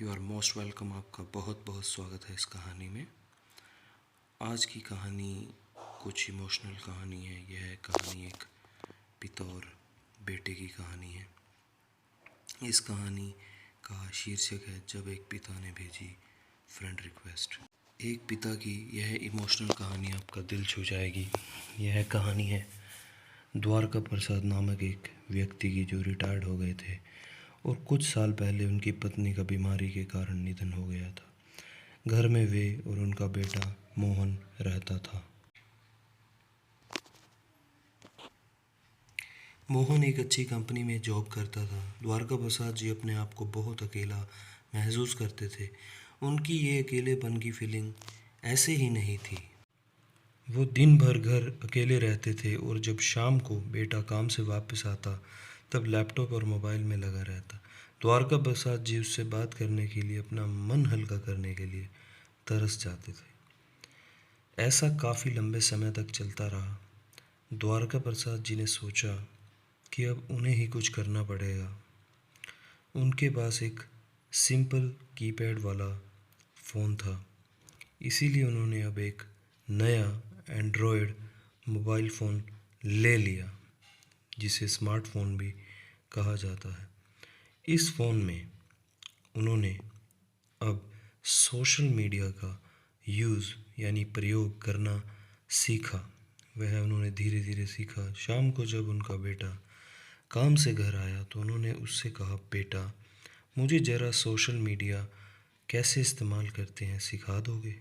You are most welcome. आपका बहुत बहुत स्वागत है इस कहानी में। आज की कहानी कुछ इमोशनल कहानी है। यह कहानी एक पिता और बेटे की कहानी है। इस कहानी का शीर्षक है जब एक पिता ने भेजी फ्रेंड रिक्वेस्ट। एक पिता की यह इमोशनल कहानी आपका दिल छू जाएगी। यह कहानी है द्वारका प्रसाद नामक एक व्यक्ति की जो रिटायर्ड हो गए थे और कुछ साल पहले उनकी पत्नी का बीमारी के कारण निधन हो गया था। घर में वे और उनका बेटा मोहन रहता था। मोहन एक अच्छी कंपनी में जॉब करता था। द्वारका प्रसाद जी अपने आप को बहुत अकेला महसूस करते थे। उनकी ये अकेलेपन की फीलिंग ऐसे ही नहीं थी। वो दिन भर घर अकेले रहते थे और जब शाम को बेटा काम से वापस आता तब लैपटॉप और मोबाइल में लगा रहता। द्वारका प्रसाद जी उससे बात करने के लिए, अपना मन हल्का करने के लिए तरस जाते थे। ऐसा काफ़ी लंबे समय तक चलता रहा। द्वारका प्रसाद जी ने सोचा कि अब उन्हें ही कुछ करना पड़ेगा। उनके पास एक सिंपल कीपैड वाला फ़ोन था, इसीलिए उन्होंने अब एक नया एंड्रॉयड मोबाइल फ़ोन ले लिया, जिसे स्मार्टफ़ोन भी कहा जाता है। इस फ़ोन में उन्होंने अब सोशल मीडिया का यूज़ यानी प्रयोग करना सीखा। वह उन्होंने धीरे धीरे सीखा। शाम को जब उनका बेटा काम से घर आया तो उन्होंने उससे कहा, बेटा मुझे ज़रा सोशल मीडिया कैसे इस्तेमाल करते हैं सिखा दोगे?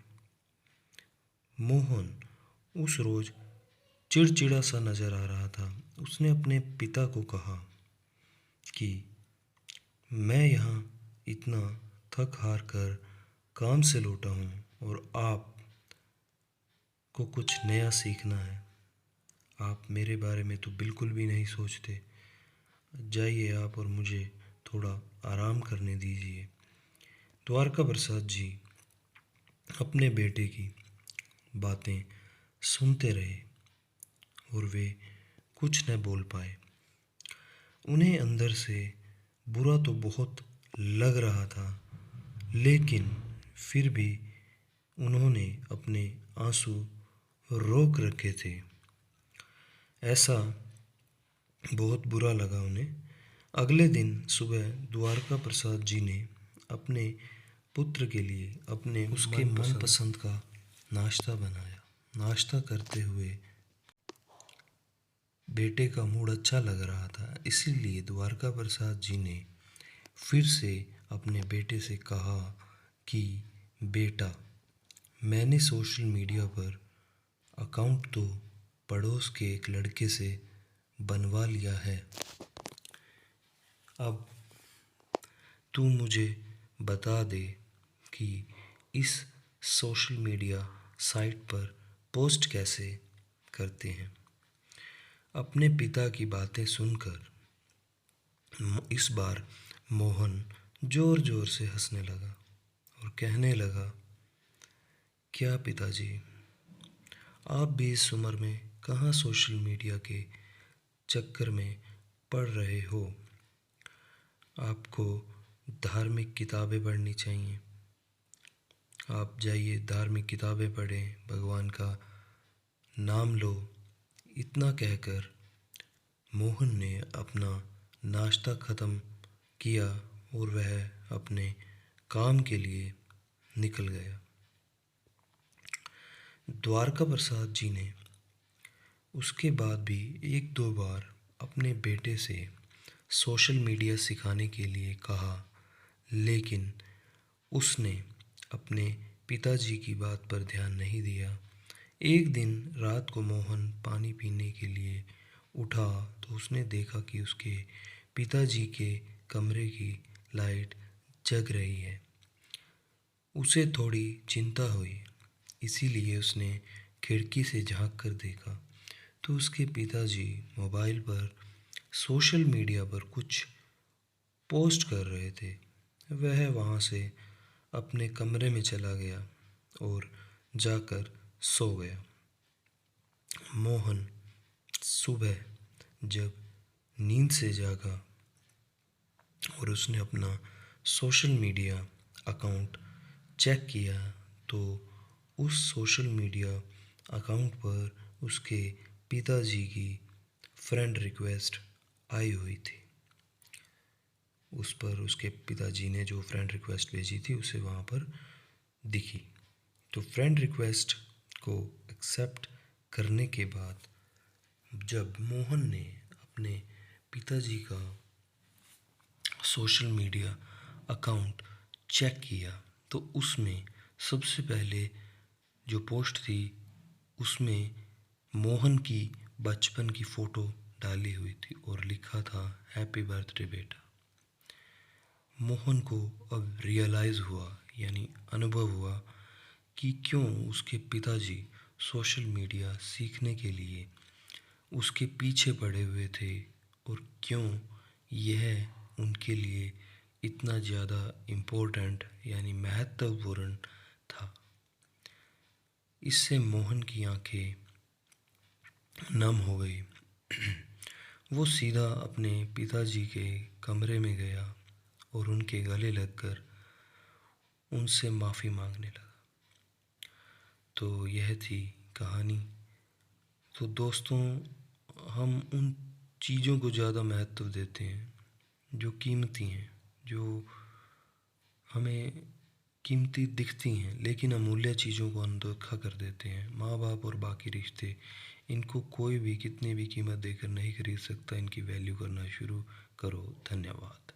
मोहन उस रोज़ चिड़चिड़ा सा नज़र आ रहा था। उसने अपने पिता को कहा कि मैं यहाँ इतना थक हार कर काम से लौटा हूँ और आप को कुछ नया सीखना है। आप मेरे बारे में तो बिल्कुल भी नहीं सोचते। जाइए आप और मुझे थोड़ा आराम करने दीजिए। द्वारका प्रसाद जी अपने बेटे की बातें सुनते रहे और वे कुछ न बोल पाए। उन्हें अंदर से बुरा तो बहुत लग रहा था, लेकिन फिर भी उन्होंने अपने आंसू रोक रखे थे। ऐसा बहुत बुरा लगा उन्हें। अगले दिन सुबह द्वारका प्रसाद जी ने अपने पुत्र के लिए अपने उसके मनपसंद का नाश्ता बनाया। नाश्ता करते हुए बेटे का मूड अच्छा लग रहा था, इसीलिए द्वारका प्रसाद जी ने फिर से अपने बेटे से कहा कि बेटा, मैंने सोशल मीडिया पर अकाउंट तो पड़ोस के एक लड़के से बनवा लिया है। अब तू मुझे बता दे कि इस सोशल मीडिया साइट पर पोस्ट कैसे करते हैं। अपने पिता की बातें सुनकर इस बार मोहन ज़ोर ज़ोर से हंसने लगा और कहने लगा, क्या पिताजी, आप भी इस उम्र में कहाँ सोशल मीडिया के चक्कर में पड़ रहे हो। आपको धार्मिक किताबें पढ़नी चाहिए। आप जाइए धार्मिक किताबें पढ़ें, भगवान का नाम लो। इतना कहकर मोहन ने अपना नाश्ता ख़त्म किया और वह अपने काम के लिए निकल गया। द्वारका प्रसाद जी ने उसके बाद भी एक दो बार अपने बेटे से सोशल मीडिया सिखाने के लिए कहा, लेकिन उसने अपने पिताजी की बात पर ध्यान नहीं दिया। एक दिन रात को मोहन पानी पीने के लिए उठा तो उसने देखा कि उसके पिताजी के कमरे की लाइट जग रही है। उसे थोड़ी चिंता हुई, इसीलिए उसने खिड़की से झांक कर देखा तो उसके पिताजी मोबाइल पर सोशल मीडिया पर कुछ पोस्ट कर रहे थे। वह वहाँ से अपने कमरे में चला गया और जाकर सो गया। मोहन सुबह जब नींद से जागा और उसने अपना सोशल मीडिया अकाउंट चेक किया तो उस सोशल मीडिया अकाउंट पर उसके पिताजी की फ्रेंड रिक्वेस्ट आई हुई थी। उस पर उसके पिताजी ने जो फ्रेंड रिक्वेस्ट भेजी थी उसे वहाँ पर दिखी। तो फ्रेंड रिक्वेस्ट को एक्सेप्ट करने के बाद जब मोहन ने अपने पिताजी का सोशल मीडिया अकाउंट चेक किया तो उसमें सबसे पहले जो पोस्ट थी उसमें मोहन की बचपन की फ़ोटो डाली हुई थी और लिखा था हैप्पी बर्थडे बेटा। मोहन को अब रियलाइज़ हुआ यानी अनुभव हुआ कि क्यों उसके पिताजी सोशल मीडिया सीखने के लिए उसके पीछे पड़े हुए थे और क्यों यह उनके लिए इतना ज़्यादा इम्पोर्टेंट यानी महत्वपूर्ण था। इससे मोहन की आंखें नम हो गई। वो सीधा अपने पिताजी के कमरे में गया और उनके गले लगकर उनसे माफ़ी मांगने लगा। तो यह थी कहानी। तो दोस्तों, हम उन चीज़ों को ज़्यादा महत्व देते हैं जो कीमती हैं, जो हमें कीमती दिखती हैं, लेकिन अमूल्य चीज़ों को अनदेखा कर देते हैं। माँ बाप और बाकी रिश्ते, इनको कोई भी कितनी भी कीमत देकर नहीं खरीद सकता। इनकी वैल्यू करना शुरू करो। धन्यवाद।